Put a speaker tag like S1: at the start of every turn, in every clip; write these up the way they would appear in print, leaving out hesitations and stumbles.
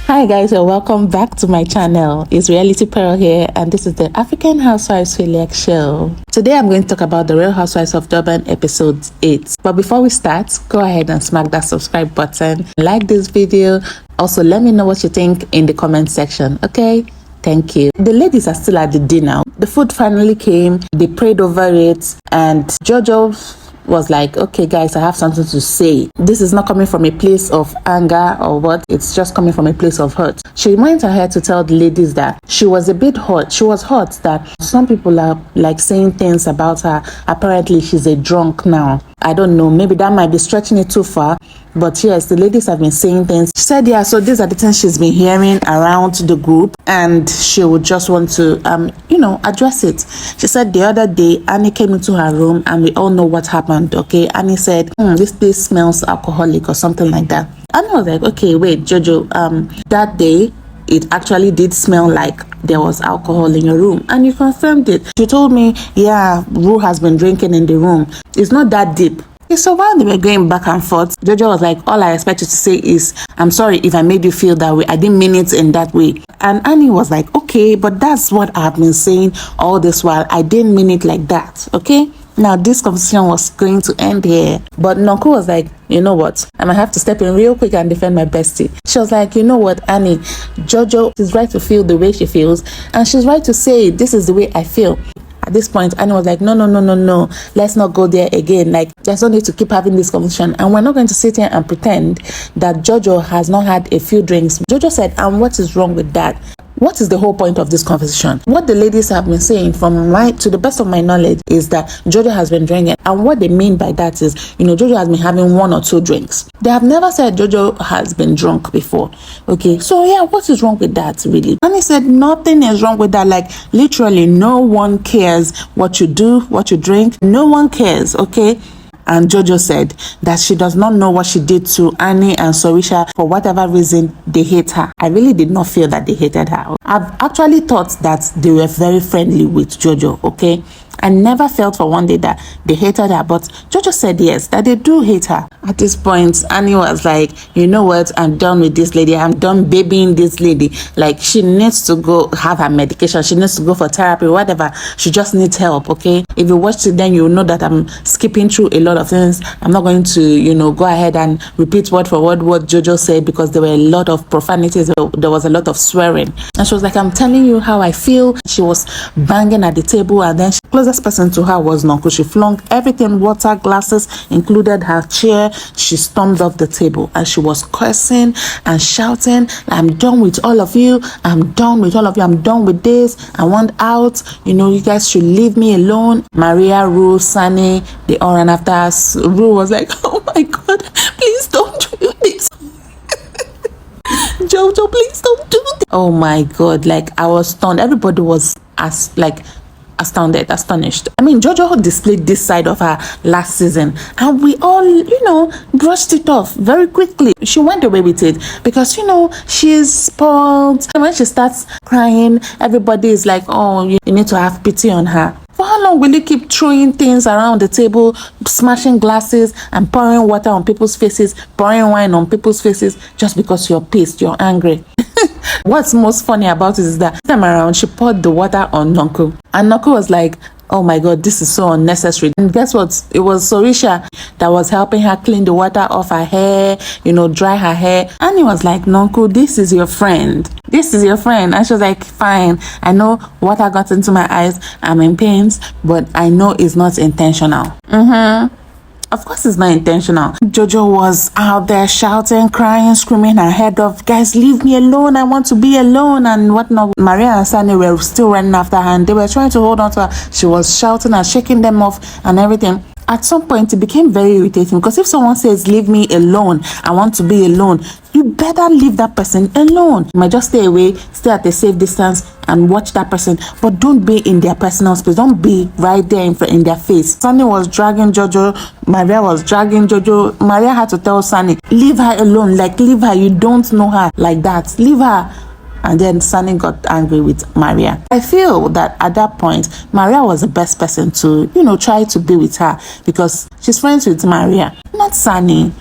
S1: Hi guys, and welcome back to my channel. It's Reality Pearl here, and this is the African Housewives Select Show. Today I'm going to talk about the Real Housewives of Durban episode 8. But before we start, go ahead and smack that subscribe button, like this video. Also, let me know what you think in the comment section, okay? Thank you. The ladies are still at the dinner. The food finally came, they prayed over it, and Jojo was like, okay guys, I have something to say. This is not coming from a place of anger or what, it's just coming from a place of hurt. She went ahead to tell the ladies that she was a bit hurt. She was hurt that some people are like saying things about her. Apparently she's a drunk now. I don't know, maybe that might be stretching it too far, but yes, the ladies have been saying things. She said, yeah, so these are the things she's been hearing around the group, and she would just want to address it. She said the other day Annie came into her room, and we all know what happened. Okay, Annie said, this place smells alcoholic or something like that. Annie was like, okay, wait, Jojo, that day it actually did smell like there was alcohol in your room, and you confirmed it. She told me, yeah, Ru has been drinking in the room. It's not that deep. So while they were going back and forth, Jojo was like, all I expect you to say is, I'm sorry if I made you feel that way. I didn't mean it in that way. And Annie was like, okay, but that's what I've been saying all this while. I didn't mean it like that, okay? Now, this conversation was going to end here. But Nonku was like, you know what? I might have to step in real quick and defend my bestie. She was like, you know what, Annie? Jojo is right to feel the way she feels. And she's right to say, this is the way I feel. At this point, Annie was like, no. Let's not go there again. Like, there's no need to keep having this conversation. And we're not going to sit here and pretend that Jojo has not had a few drinks. Jojo said, and what is wrong with that? What is the whole point of this conversation? What the ladies have been saying, to the best of my knowledge, is that Jojo has been drinking. And what they mean by that is, Jojo has been having 1 or 2 drinks. They have never said Jojo has been drunk before. Okay, so yeah, what is wrong with that, really? And he said, nothing is wrong with that. Like, literally, no one cares what you do, what you drink. No one cares, okay? And Jojo said that she does not know what she did to Annie and Sorisha. For whatever reason, they hate her. I really did not feel that they hated her. I've actually thought that they were very friendly with Jojo, okay? I never felt for one day that they hated her, but Jojo said yes, that they do hate her. At this point, Annie was like, you know what, I'm done with this lady. I'm done babying this lady. Like, she needs to go have her medication. She needs to go for therapy, whatever. She just needs help, okay? If you watch it, then you know that I'm skipping through a lot of things. I'm not going to, go ahead and repeat word for word what Jojo said, because there were a lot of profanities. There was a lot of swearing. And she was like, I'm telling you how I feel. She was banging at the table, and then closest person to her was Nonku. She flung everything, water, glasses, included her chair. She stormed off the table, and she was cursing and shouting, I'm done with all of you. I'm done with all of you. I'm done with this. I want out. You guys should leave me alone. Maria, Ru, Sani, they all ran after us. Ru was like, oh my God, please don't do this. Jojo, please don't do this. Oh my God, like, I was stunned. Everybody was astonished. I mean, Jojo displayed this side of her last season, and we all, brushed it off very quickly. She went away with it because, she's spoiled. And when she starts crying, everybody is like, oh, you need to have pity on her. For how long will you keep throwing things around the table, smashing glasses and pouring water on people's faces, pouring wine on people's faces just because you're pissed, you're angry? What's most funny about it is that this time around, she poured the water on Nonku. And Nonku was like, oh my God, this is so unnecessary. And guess what? It was Sorisha that was helping her clean the water off her hair, dry her hair. And he was like, Nonku, this is your friend. This is your friend. And she was like, fine. I know water got into my eyes. I'm in pains, but I know it's not intentional. Of course it's not intentional. Jojo was out there shouting, crying, screaming her head off. Guys, leave me alone. I want to be alone and whatnot. Maria and Sani were still running after her, and they were trying to hold on to her. She was shouting and shaking them off and everything. At some point, it became very irritating, because if someone says, leave me alone, I want to be alone, you better leave that person alone. You might just stay away, stay at a safe distance and watch that person, but don't be in their personal space. Don't be right there in their face. Sunny was dragging Jojo. Maria was dragging Jojo. Maria had to tell Sunny, leave her alone. Like, leave her. You don't know her like that. Leave her. And then Sunny got angry with Maria. I feel that at that point, Maria was the best person to, try to be with her, because she's friends with Maria, not Sunny.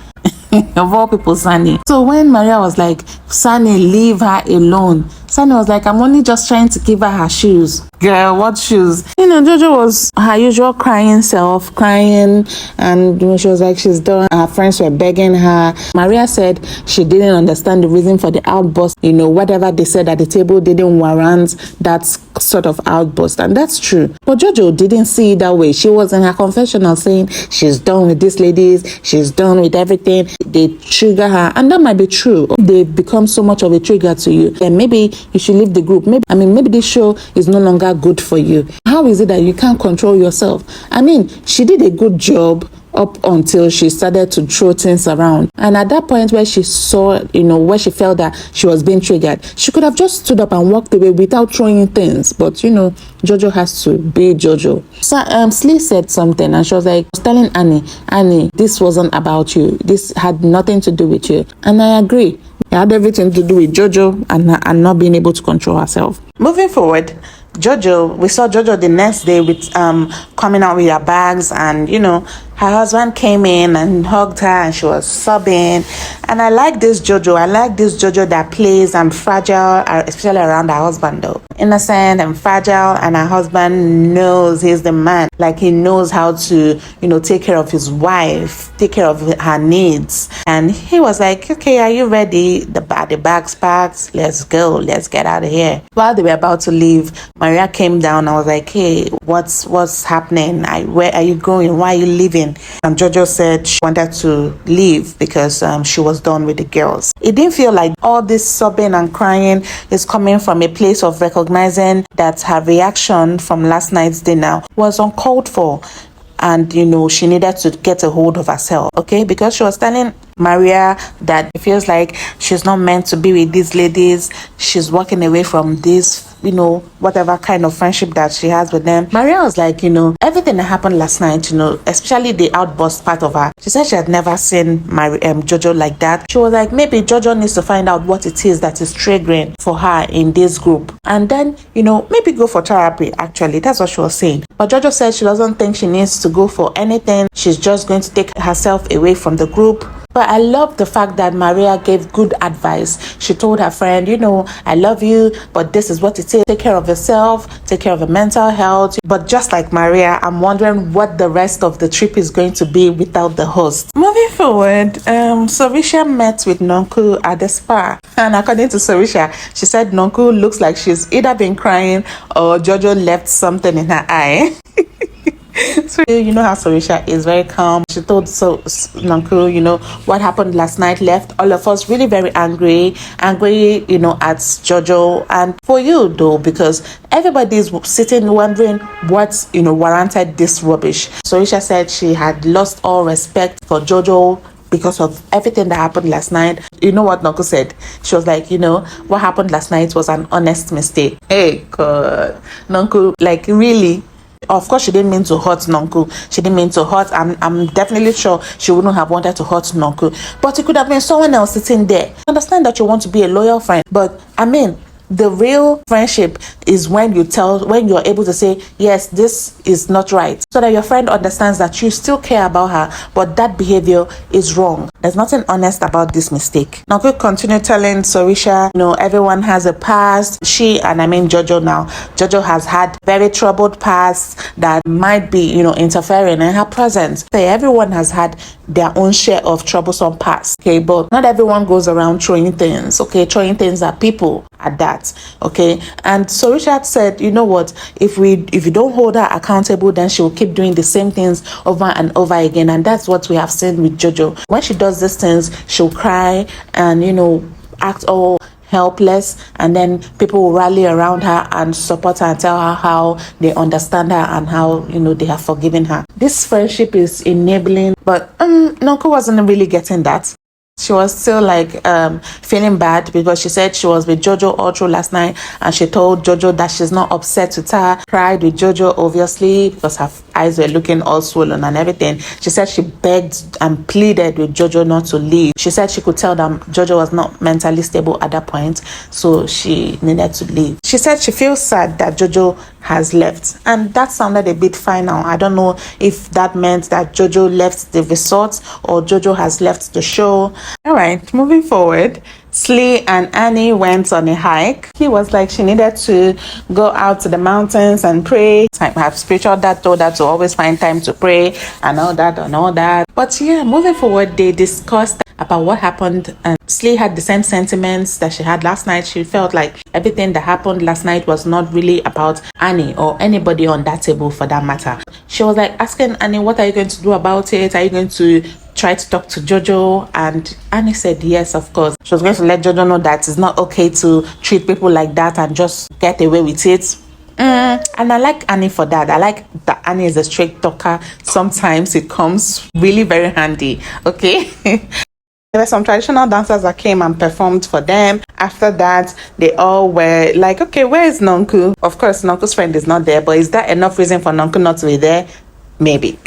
S1: Of all people, Sunny. So when Maria was like, Sunny, leave her alone, Sunny was like, I'm only just trying to give her her shoes. Girl, what shoes? Jojo was her usual crying self, crying, and she was like, she's done. Her friends were begging her. Maria said she didn't understand the reason for the outburst. Whatever they said at the table didn't warrant that sort of outburst, and that's true. But Jojo didn't see it that way. She was in her confessional saying she's done with these ladies, she's done with everything. They trigger her, and that might be true. They become so much of a trigger to you, and maybe you should leave the group. Maybe this show is no longer good for you. How is it that you can't control yourself? She did a good job up until she started to throw things around, and at that point where she saw, where she felt that she was being triggered, she could have just stood up and walked away without throwing things. But Jojo has to be Jojo. So Slee said something, and she was like, I was telling Annie, this wasn't about you, this had nothing to do with you. And I agree, it had everything to do with Jojo and not being able to control herself. Moving forward, we saw Jojo the next day with coming out with her bags, and her husband came in and hugged her, and she was sobbing. And I like this Jojo that plays and fragile, especially around her husband, though. Innocent and fragile, and her husband knows he's the man. Like, he knows how to, take care of his wife, take care of her needs. And he was like, okay, are you ready? The bag's packed. Let's go. Let's get out of here. While they were about to leave, Maria came down. I was like, hey, what's happening? Where are you going? Why are you leaving? And Jojo said she wanted to leave because she was done with the girls. It didn't feel like all this sobbing and crying is coming from a place of recognizing that her reaction from last night's dinner was uncalled for. And she needed to get a hold of herself, okay? Because she was telling Maria that it feels like she's not meant to be with these ladies. She's walking away from this, whatever kind of friendship that she has with them. Maria was like, everything that happened last night, especially the outburst part of her. She said she had never seen Jojo like that. She was like, maybe Jojo needs to find out what it is that is triggering for her in this group. And then, maybe go for therapy, actually. That's what she was saying. But Jojo said she doesn't think she needs to go for anything. She's just going to take herself away from the group. But I love the fact that Maria gave good advice. She told her friend, I love you, but this is what it is. Take care of yourself, take care of your mental health. But just like Maria, I'm wondering what the rest of the trip is going to be without the host. Moving forward, Sorisha met with Nonku at the spa. And according to Sorisha, she said Nonku looks like she's either been crying or Jojo left something in her eye. So how Sorisha is very calm. She told Nonku, what happened last night left all of us really very angry, at Jojo, and for you though, because everybody's sitting wondering what warranted this rubbish. Sorisha said she had lost all respect for Jojo because of everything that happened last night. You know what Nonku said? She was like, what happened last night was an honest mistake. Hey God, Nonku, like, really? Of course, she didn't mean to hurt Nonku. She didn't mean to hurt. I'm definitely sure she wouldn't have wanted to hurt Nonku. But it could have been someone else sitting there. I understand that you want to be a loyal friend, but the real friendship is when you're able to say, yes, this is not right, so that your friend understands that you still care about her, but that behavior is wrong. There's nothing honest about this mistake. Nonku continued telling Sorisha, everyone has a past. Jojo now. Jojo has had very troubled past that might be, interfering in her present. So everyone has had their own share of troublesome past, okay? But not everyone goes around throwing things, okay? Throwing things at people at that, okay? And so Richard said, you know what, if you don't hold her accountable, then she will keep doing the same things over and over again. And that's what we have seen with Jojo. When she does these things, she'll cry and act all helpless, and then people will rally around her and support her and tell her how they understand her and how they have forgiven her. This friendship is enabling, but Nonku wasn't really getting that. She was still feeling bad because she said she was with Jojo all through last night, and she told Jojo that she's not upset with her. Cried with Jojo, obviously, because her eyes were looking all swollen and everything. She said she begged and pleaded with Jojo not to leave. She said she could tell that Jojo was not mentally stable at that point, so she needed to leave. She said she feels sad that Jojo has left. And that sounded a bit final. I don't know if that meant that Jojo left the resort or Jojo has left the show. All right, moving forward. Slee and Annie went on a hike. He was like she needed to go out to the mountains and pray. Her spiritual dad told her to always find time to pray and all that. But yeah, moving forward, they discussed about what happened, and Slee had the same sentiments that she had last night. She felt like everything that happened last night was not really about Annie or anybody on that table for that matter. She was like asking Annie, what are you going to do about it? Are you going to try to talk to Jojo? And Annie said yes, of course. She was going to let Jojo know that it's not okay to treat people like that and just get away with it. And I like Annie for that. I like that Annie is a straight talker. Sometimes it comes really very handy. Okay. There were some traditional dancers that came and performed for them. After that, they all were like, okay, where is Nonku? Of course, Nonku's friend is not there, but is that enough reason for Nonku not to be there? Maybe.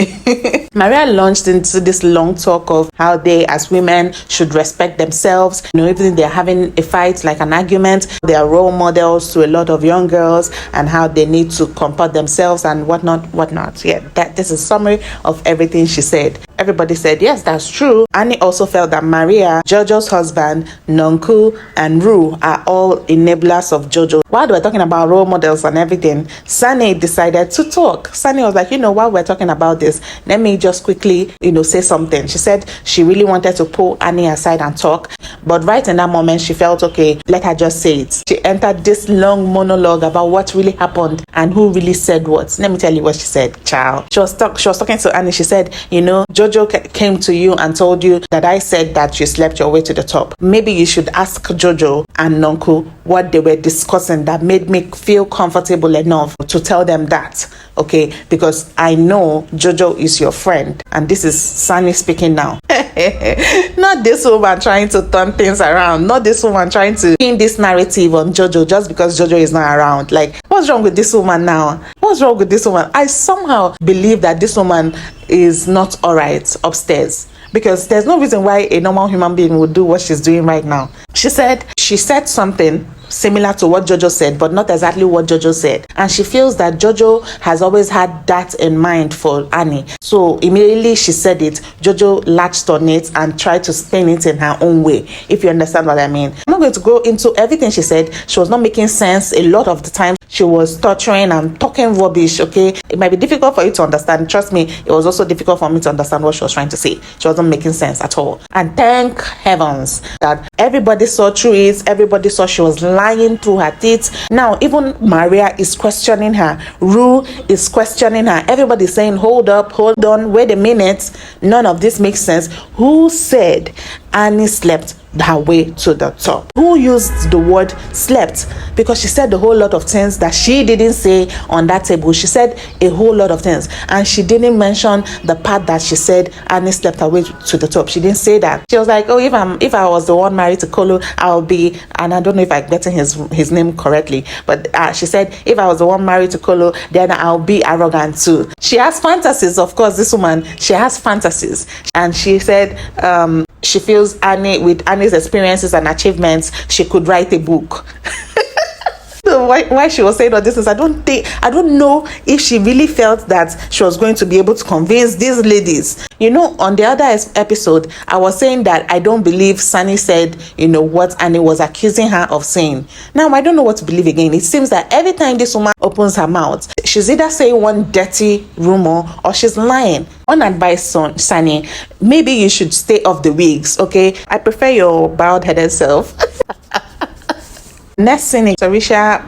S1: Maria launched into this long talk of how they as women should respect themselves. You know, even if they're having a fight, like an argument, they are role models to a lot of young girls and how they need to comport themselves and whatnot. Yeah, this is a summary of everything she said. Everybody said, yes, that's true. Annie also felt that Maria, Jojo's husband, Nonku, and Ru are all enablers of Jojo. While they were talking about role models and everything, Sunny decided to talk. Sunny was like, while we're talking about this, let me just quickly, say something. She said she really wanted to pull Annie aside and talk, but right in that moment, she felt, okay, let her just say it. She entered this long monologue about what really happened and who really said what. Let me tell you what she said, child. She was talking to Annie. She said, Jojo came to you and told you that I said that you slept your way to the top. Maybe you should ask Jojo and Nonku what they were discussing that made me feel comfortable enough to tell them that. Okay, because I know Jojo is your friend, and this is Sunny speaking now. Not this woman trying to turn things around, not this woman trying to pin this narrative on Jojo just because Jojo is not around. Like, what's wrong with this woman now? What's wrong with this woman? I somehow believe that this woman is not all right upstairs, because there's no reason why a normal human being would do what she's doing right now. She said something similar to what Jojo said, but not exactly what Jojo said. And she feels that Jojo has always had that in mind for Annie. So immediately she said it, Jojo latched on it and tried to spin it in her own way, if you understand what I mean. I'm not going to go into everything she said. She was not making sense a lot of the time. She was torturing and talking rubbish, okay? It might be difficult for you to understand. Trust me, it was also difficult for me to understand what she was trying to say. She wasn't making sense at all. And thank heavens that everybody saw through it. Everybody saw she was lying through her teeth. Now, even Maria is questioning her. Ru is questioning her. Everybody's saying, hold up, hold on, wait a minute. None of this makes sense. Who said Annie slept her way to the top? Who used the word slept? Because she said a whole lot of things that she didn't say on that table. She said a whole lot of things, and she didn't mention the part that she said Annie slept her way to the top. She didn't say that. She was like, oh, if I was the one married to Kolo, I'll be, and I don't know if I'm getting his name correctly, but she said, if I was the one married to Kolo, then I'll be arrogant too. She has fantasies, of course. This woman, she has fantasies, and she said she feels with Annie's experiences and achievements, she could write a book. So why she was saying all this is, I don't know if she really felt that she was going to be able to convince these ladies. On the other episode, I was saying that I don't believe Sunny said, what Annie was accusing her of saying. Now, I don't know what to believe again. It seems that every time this woman opens her mouth, she's either saying one dirty rumor or she's lying. One advice, Sunny, maybe you should stay off the wigs, okay? I prefer your bald-headed self. Next scene, Sorisha,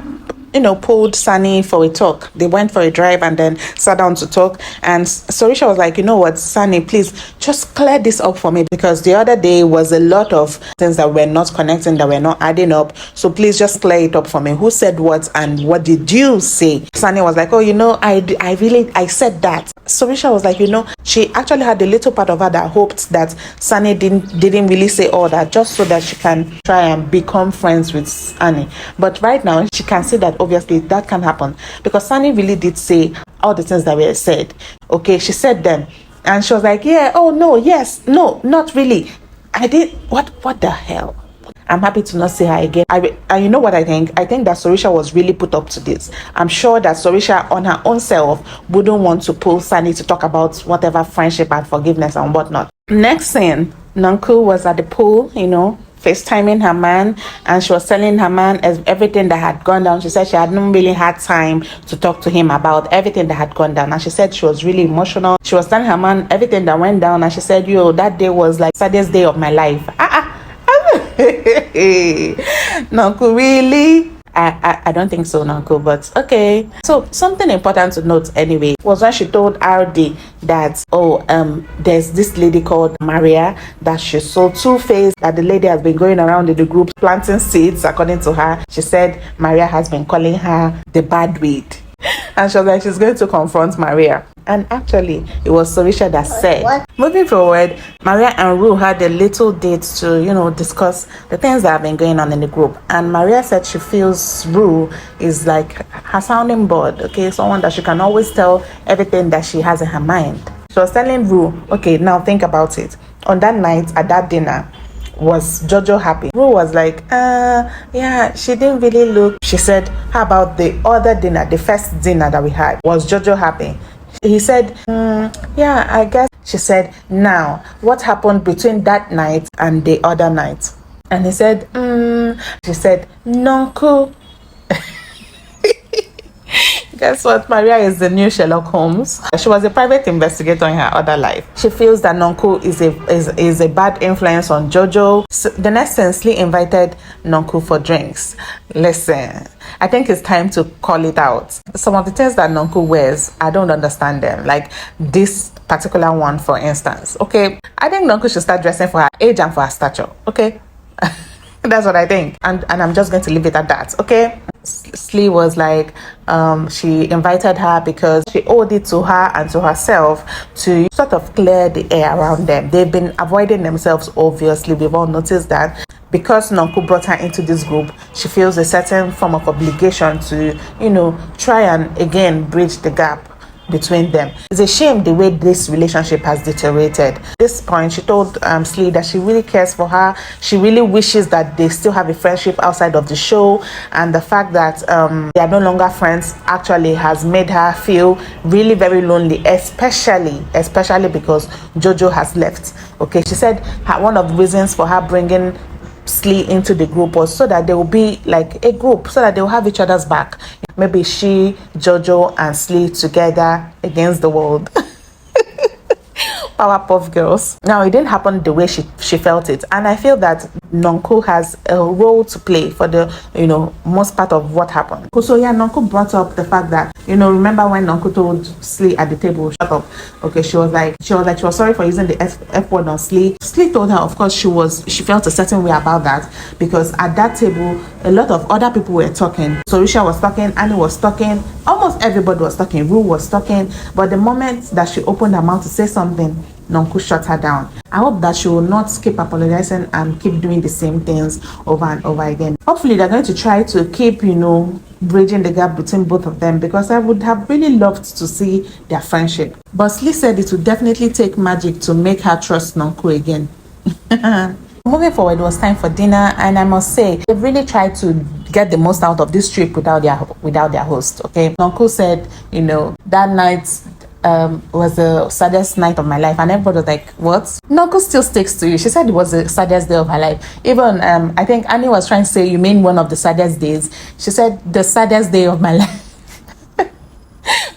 S1: pulled Sunny for a talk. They went for a drive and then sat down to talk. And Sorisha was like, what, Sunny, please just clear this up for me, because the other day was a lot of things that were not connecting, that were not adding up. So please just clear it up for me. Who said what and what did you say? Sunny was like, I said that. Sorisha was like, she actually had a little part of her that hoped that Sunny didn't really say all that, just so that she can try and become friends with Annie. But right now, she can see that obviously that can happen, because Sunny really did say all the things that were said. Okay, she said them, and she was like, yeah, oh no, yes, no, not really. I did what the hell? I'm happy to not see her again. And you know what I think? I think that Sorisha was really put up to this. I'm sure that Sorisha on her own self wouldn't want to pull Sunny to talk about whatever friendship and forgiveness and whatnot. Next scene, Nonku was at the pool, FaceTiming her man, and she was telling her man everything that had gone down. She said she had not really had time to talk to him about everything that had gone down, and she said she was really emotional. She was telling her man everything that went down, and she said, that day was like saddest day of my life. Nonku, really? I don't think so, Nonku, but okay. So something important to note anyway was when she told RD that there's this lady called Maria that she's so two-faced, that the lady has been going around in the group planting seeds. According to her, she said Maria has been calling her the bad weed, and she was like she's going to confront Maria. And actually, it was Sorisha that said. What? Moving forward, Maria and Rue had a little date to, discuss the things that have been going on in the group. And Maria said she feels Rue is like her sounding board, okay? Someone that she can always tell everything that she has in her mind. She was telling Rue, okay, now think about it. On that night, at that dinner, was Jojo happy? Rue was like, yeah, she didn't really look. She said, how about the other dinner, the first dinner that we had? Was Jojo happy? He said, yeah, I guess. She said, now, what happened between that night and the other night? And he said, she said, Nonku. Guess what? Maria is the new Sherlock Holmes. She was a private investigator in her other life. She feels that Nonku is a bad influence on Jojo. So the next thing, Slee invited Nonku for drinks. Listen, I think it's time to call it out. Some of the things that Nonku wears, I don't understand them. Like this particular one, for instance. Okay, I think Nonku should start dressing for her age and for her stature. Okay, that's what I think. And I'm just going to leave it at that. Okay. Slee was like, she invited her because she owed it to her and to herself to sort of clear the air around them. They've been avoiding themselves, obviously. We've all noticed that. Because Nonku brought her into this group, she feels a certain form of obligation to, try and again bridge the gap between them. It's a shame the way this relationship has deteriorated. At this point, she told Slee that she really cares for her. She really wishes that they still have a friendship outside of the show, and the fact that they are no longer friends actually has made her feel really very lonely, especially because Jojo has left. Okay, she said one of the reasons for her bringing Slee into the group was so that they will be like a group, so that they will have each other's back. Maybe she, Jojo, and Slee together against the world. Powerpuff Girls. Now, it didn't happen the way she felt it, and I feel that Nonku has a role to play for the most part of what happened. So yeah, Nonku brought up the fact that remember when Nonku told Slee at the table, shut up. Okay, she was sorry for using the F word on Slee. Slee told her, of course, she felt a certain way about that, because at that table a lot of other people were talking. Sorisha was talking, Annie was talking, almost everybody was talking, Rue was talking, but the moment that she opened her mouth to say something, Nonku shut her down. I hope that she will not keep apologizing and keep doing the same things over and over again. Hopefully they're going to try to keep bridging the gap between both of them, because I would have really loved to see their friendship. But Slee said it would definitely take magic to make her trust Nonku again. Moving forward, it was time for dinner, and I must say they've really tried to get the most out of this trip without their host. Okay, Nonku said that night was the saddest night of my life, and everybody was like, what? Nonku still sticks to you. She said it was the saddest day of her life. Even I think Annie was trying to say, you mean one of the saddest days? She said the saddest day of my life.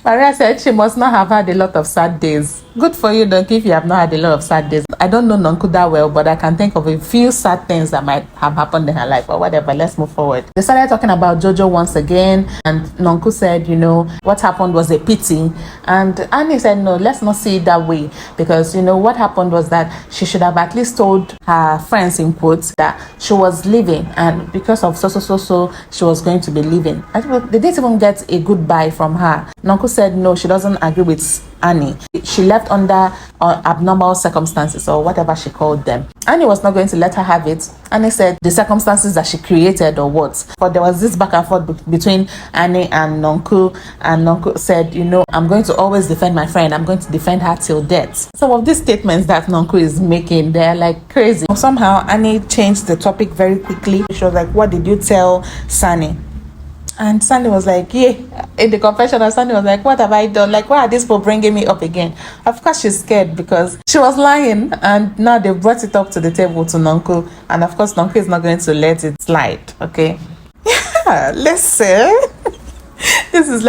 S1: Maria said she must not have had a lot of sad days. Good for you, Nonku, if you have not had a lot of sad days. I don't know Nonku that well, but I can think of a few sad things that might have happened in her life, or whatever. Let's move forward. They started talking about Jojo once again, and Nonku said, what happened was a pity. And Annie said, no, let's not see it that way, because, what happened was that she should have at least told her friends, in quotes, that she was leaving, and because of so, she was going to be leaving. They didn't even get a goodbye from her. Nonku said, no, she doesn't agree with Annie. She left under abnormal circumstances, or whatever she called them. Annie was not going to let her have it. Annie said the circumstances that she created or what. But there was this back and forth between Annie and Nonku. And Nonku said, I'm going to always defend my friend. I'm going to defend her till death. Some of these statements that Nonku is making, they're like crazy. Somehow Annie changed the topic very quickly. She was like, what did you tell Sunny? And Sunny was like, yeah. In the confessional, Sunny was like, what have I done? Like, why are these people bringing me up again? Of course, she's scared because she was lying. And now they brought it up to the table to Nonku. And of course, Nonku is not going to let it slide. Okay? Yeah, listen. This is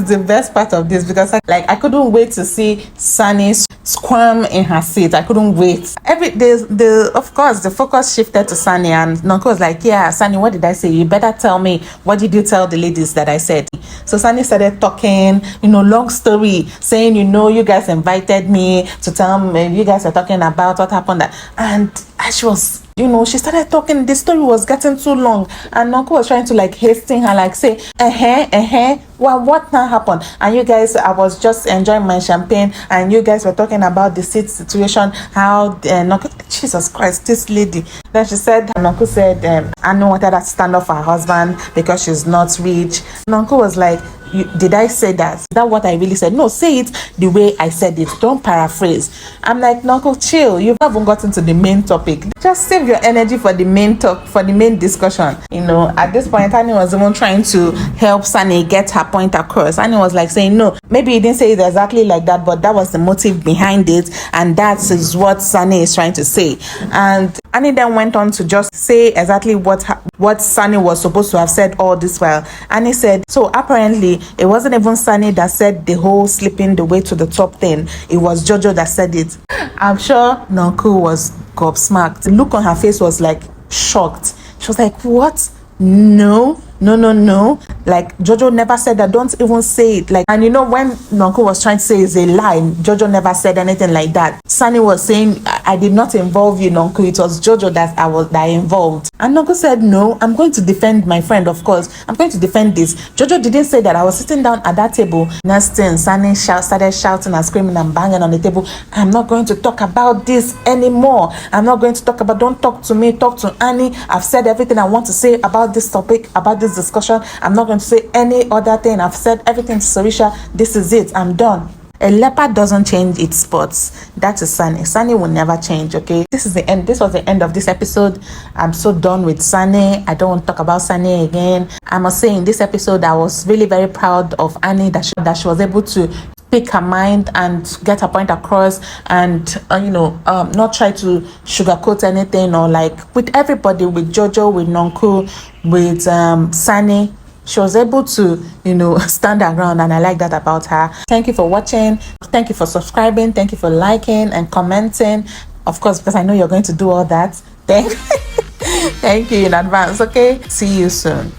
S1: the best part of this, because I couldn't wait to see Sunny squirm in her seat. I couldn't wait. Of course, the focus shifted to Sunny, and Nonku was like, yeah, Sunny, what did I say? You better tell me, what did you tell the ladies that I said? So Sunny started talking, long story, saying, you guys invited me to tell me, you guys are talking about what happened. And she was, she started talking. The story was getting too long, and Nonku was trying to hasten her, say, well, what now happened? And you guys, I was just enjoying my champagne, and you guys were talking about the seat situation, how Nonku, Jesus Christ, this lady. Then she said, Nonku said, Annie wanted her to stand up for her husband because she's not rich. Nonku was like, did I say that? Is that what I really said? No, say it the way I said it. Don't paraphrase. I'm like, Nonku, chill. You haven't gotten to the main topic. Just save your energy for the main discussion. At this point, Annie was even trying to help Sunny get her point across. Annie was saying, no, maybe he didn't say it exactly like that, but that was the motive behind it, and that is what Sunny is trying to say. And Annie then went on to just say exactly what Sunny was supposed to have said all this while. Annie said, so apparently it wasn't even Sunny that said the whole slipping the way to the top thing. It was Jojo that said it. I'm sure Nonku was gobsmacked. The look on her face was shocked. She was like, what? No. Jojo never said that. Don't even say it. And when Nonku was trying to say it's a lie, Jojo never said anything like that. Sunny was saying, I did not involve you, Nonku. It was Jojo that I involved. And Nonku said, no, I'm going to defend my friend, of course. I'm going to defend this. Jojo didn't say that. I was sitting down at that table. Next thing, Sunny started shouting and screaming and banging on the table. I'm not going to talk about this anymore. I'm not going to talk about, don't talk to me, talk to Annie. I've said everything I want to say about this topic, about this discussion. I'm not going to say any other thing. I've said everything to Sarisha. This is it. I'm done. A leopard doesn't change its spots. That is Sunny. Sunny will never change, okay? This is the end. This was the end of this episode. I'm so done with Sunny. I don't want to talk about Sunny again. I must say, in this episode, I was really very proud of Annie that she was able to speak her mind and get her point across, and not try to sugarcoat anything, or with everybody, with Jojo, with Nonku, with Sunny. She was able to, stand her ground, and I like that about her. Thank you for watching. Thank you for subscribing. Thank you for liking and commenting. Of course, because I know you're going to do all that. Thank you in advance, okay? See you soon.